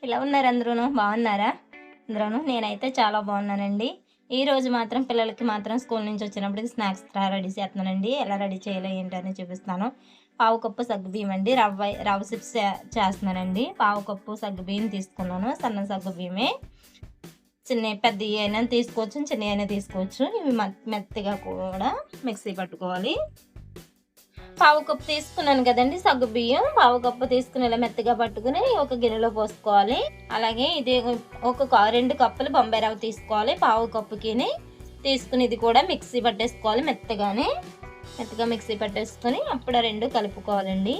ఎలా ఉన్నారు అందరూను? బాగున్నారా? అందరూను? నేనైతే చాలా బాగున్నానండి. ఈరోజు మాత్రం పిల్లలకి మాత్రం స్కూల్ నుంచి వచ్చినప్పటికి స్నాక్స్ రెడీ చేస్తున్నానండి. ఎలా రెడీ చేయాలో ఏంటని చూపిస్తాను. పావు కప్పు సగ్గుబియ్యం అండి. రవ్వ చిప్స్ చేస్తున్నానండి. పావు కప్పు సగ్గుబియ్యం తీసుకున్నాను. సన్న సగ్గుబియ్యమే. పెద్దవి అయినా తీసుకోవచ్చు, చిన్నవి అయినా తీసుకోవచ్చు. ఇవి మెత్తగా కూడా మిక్సీ పట్టుకోవాలి. పావు కప్పు తీసుకున్నాను కదండి సగ్గుబియ్యం. పావు కప్పు తీసుకుని ఇలా మెత్తగా పట్టుకుని ఒక గిన్నెలో పోసుకోవాలి. అలాగే ఇది ఒక 2 కప్పులు బొంబాయి రవ్వ తీసుకోవాలి. పావు కప్పుకిని తీసుకుని ఇది కూడా మిక్సీ పట్టేసుకోవాలి. మెత్తగా మిక్సీ పట్టేసుకొని అప్పుడు 2 కలుపుకోవాలండి.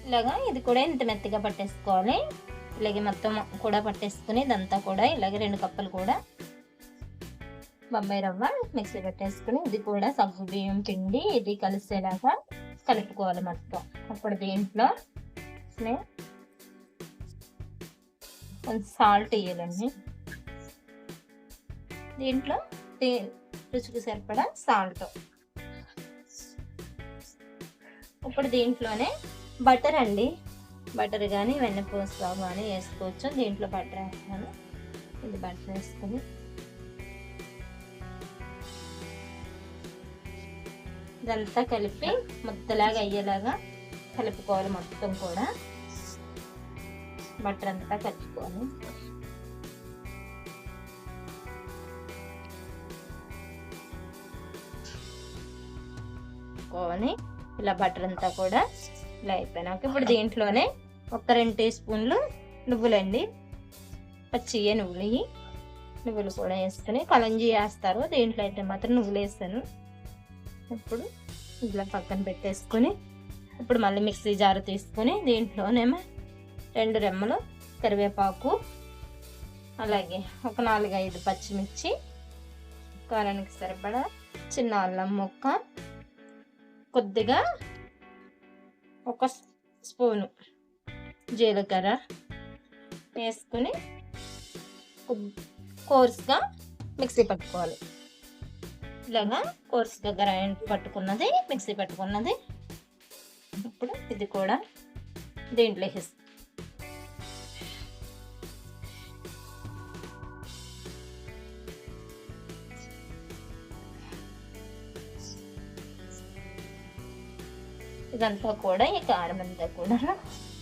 ఇలాగా ఇది కూడా ఇంత మెత్తగా పట్టేసుకోవాలి. ఇలాగే మొత్తం కూడా పట్టేసుకుని ఇదంతా కూడా ఇలాగే 2 కప్పులు కూడా బొంబాయి రవ్వ మిక్సీ పెట్టేసుకుని ఇది కూడా సగ్గుబియ్యం పిండి ఇది కలిసేలాగా కలుపుకోవాలి మొత్తం. అప్పుడు దీంట్లో కొంచెం సాల్ట్ వేయాలండి. దీంట్లో రుచికి సరిపడా సాల్ట్. ఇప్పుడు దీంట్లోనే బటర్ అండి. బటర్ కానీ వెన్నపూస కానీ వేసుకోవచ్చు. దీంట్లో బటర్ వేస్తాను. ఇది బటర్ వేసుకొని ఇదంతా కలిపి ముద్దలాగా అయ్యేలాగా కలుపుకోవాలి. మొత్తం కూడా బటర్ అంతా కలుపుకోవాలి. ఇలా బటర్ అంతా కూడా ఇలా అయిపోయినాక ఇప్పుడు దీంట్లోనే ఒక 2 టీ స్పూన్లు నువ్వులండి. పచ్చి నువ్వులు కూడా వేసుకుని కలంజీ వేస్తారు. దీంట్లో అయితే మాత్రం నువ్వులు వేస్తాను. ఇప్పుడు ఇలా పక్కన పెట్టేసుకొని ఇప్పుడు మళ్ళీ మిక్సీ జారు తీసుకొని దీంట్లోనేమో 2 రెమ్మలు కరివేపాకు, అలాగే ఒక 4-5 పచ్చిమిర్చి, కారానికి సరిపడా చిన్న అల్లం ముక్క, కొద్దిగా 1 స్పూను జీలకర్ర వేసుకుని కోర్స్గా మిక్సీ పట్టుకోవాలి. ఇలాగా కోర్సుగా పట్టుకున్నది మిక్సీ పట్టుకున్నది. ఇప్పుడు ఇది కూడా దీంట్లో వేసి ఇదంతా కూడా ఈ కారం అంతా కూడా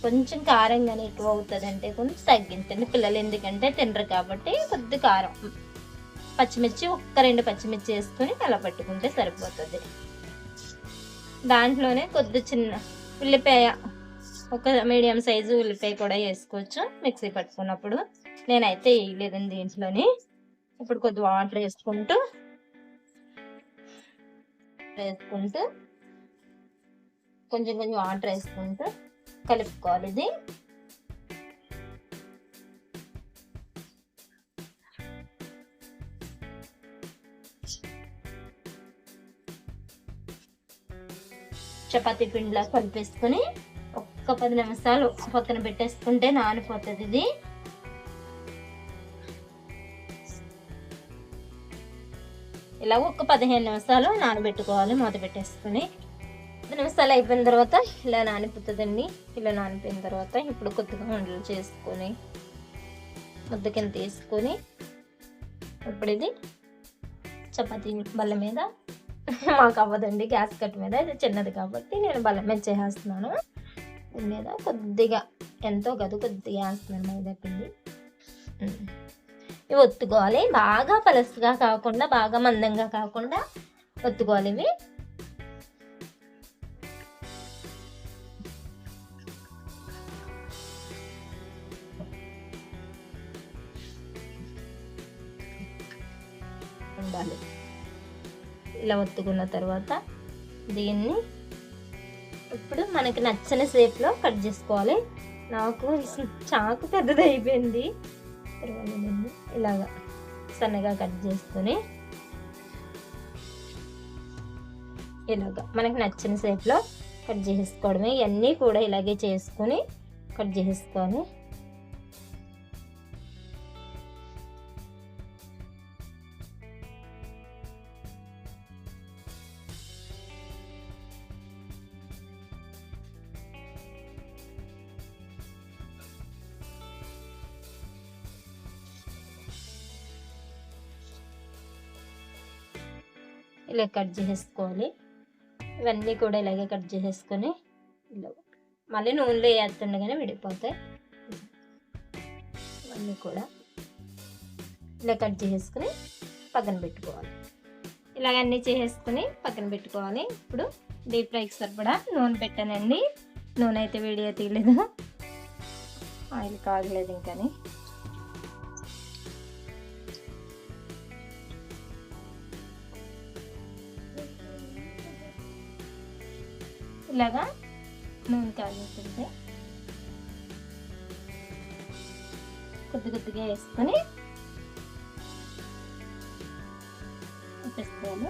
కొంచెం కారంగానే ఎక్కువ అవుతుంది అంటే కొంచెం తగ్గించండి. పిల్లలు ఎందుకంటే తినరు కాబట్టి కొద్ది కారం, పచ్చిమిర్చి 2 పచ్చిమిర్చి వేసుకొని అలా పట్టుకుంటే సరిపోతుంది. దాంట్లోనే కొద్ది చిన్న ఉల్లిపాయ, ఒక మీడియం సైజు ఉల్లిపాయ కూడా వేసుకోవచ్చు మిక్సీ పట్టుకున్నప్పుడు. నేనైతే వేయలేదండి దీంట్లోని. ఇప్పుడు కొద్ది వాటర్ వేసుకుంటూ కొంచెం వాటర్ వేసుకుంటూ కలుపుకోవాలి. ఇది చపాతీ పిండిలా కలిపేసుకుని ఒక్క 10 నిమిషాలు పక్కన పెట్టేసుకుంటే నానిపోతుంది. ఇది ఇలా ఒక 15 నిమిషాలు నానబెట్టుకోవాలి. మూత పెట్టేసుకుని 10 నిమిషాలు అయిపోయిన తర్వాత ఇలా నానిపోతుందండి. ఇలా నానిపోయిన తర్వాత ఇప్పుడు కొద్దిగా ఉండలు చేసుకొని ముద్ద కింద తీసుకొని ఇప్పుడు ఇది చపాతీ బల్ల మీద, మాకు అవ్వదండి గ్యాస్ కట్ మీద, ఇది చిన్నది కాబట్టి నేను బల్ల మీద చేసేస్తున్నాను. దీని మీద కొద్దిగా ఎంతో గదు కొద్దిగా వేస్తున్నాను మైదా పిండి. ఇవి ఒత్తుకోవాలి. బాగా పలసగా కాకుండా బాగా మందంగా కాకుండా ఒత్తుకోవాలి. ఇవి ఉండాలి. ఇలా ఒత్తుకున్న తర్వాత దీన్ని ఇప్పుడు మనకి నచ్చిన షేప్లో కట్ చేసుకోవాలి. నాకు చాకు పెద్దది అయిపోయింది. ఇలాగా సన్నగా కట్ చేసుకొని ఇలాగా మనకి నచ్చిన షేప్లో కట్ చేసుకోవడమే. ఇవన్నీ కూడా ఇలాగే చేసుకొని కట్ చేసుకోవాలి. ఇలా కట్ చేసేసుకోవాలి. ఇవన్నీ కూడా ఇలాగే కట్ చేసేసుకొని ఇలా మళ్ళీ నూనెలో వేస్తుండగానే విడిపోతాయి. ఇవన్నీ కూడా ఇలా కట్ చేసేసుకుని పక్కన పెట్టుకోవాలి. ఇలాగ అన్నీ చేసేసుకుని పక్కన పెట్టుకోవాలి. ఇప్పుడు డీప్ ఫ్రైకి సరిపడా నూనె పెట్టానండి. నూనె అయితే వీడియో తీయలేదు, ఆయిల్ కాగలేదు ఇంకని. ఇలాగా నూనె కాగేస్తుంది కొద్ది కొద్దిగా వేసుకొని వేసుకోవాలి.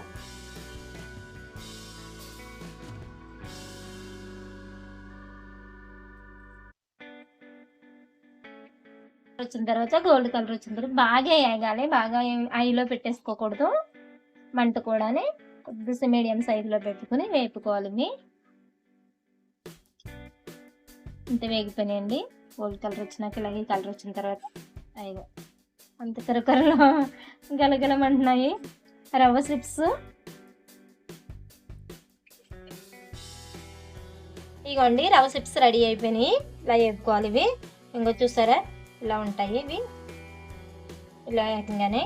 వచ్చిన తర్వాత గోల్డ్ కలర్ వచ్చిన తర్వాత బాగా వేగాలి. బాగా ఐలో పెట్టేసుకోకూడదు. మంట కూడా కొద్దిగా మీడియం సైజులో పెట్టుకుని వేపుకోవాలి. ఇవి ఇంత వేగిపోయినాయండి. గోల్డ్ కలర్ వచ్చినాక ఇలాగే కలర్ వచ్చిన తర్వాత అయ్యో అంత కరకరలో గలగలమంటున్నాయి రవ్వ స్లిప్స్. ఇగోండి రవ్వ స్లిప్స్ రెడీ అయిపోయినాయి. ఇలా వేపుకోవాలి. ఇవి ఇంకో చూసారా ఇలా ఉంటాయి. ఇవి ఇలా వేయగానే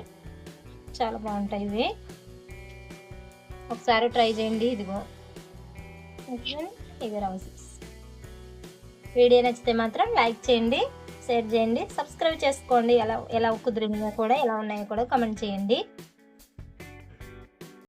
చాలా బాగుంటాయి. ఇవి ఒకసారి ట్రై చేయండి. ఇదిగో ఇవి రవ్వ స్లిప్స్. వీడియో నచ్చితే మాత్రం లైక్ చేయండి, షేర్ చేయండి, సబ్స్క్రైబ్ చేసుకోండి. ఎలా కుదిరిందో కూడా ఎలా ఉన్నాయో కూడా కామెంట్ చేయండి.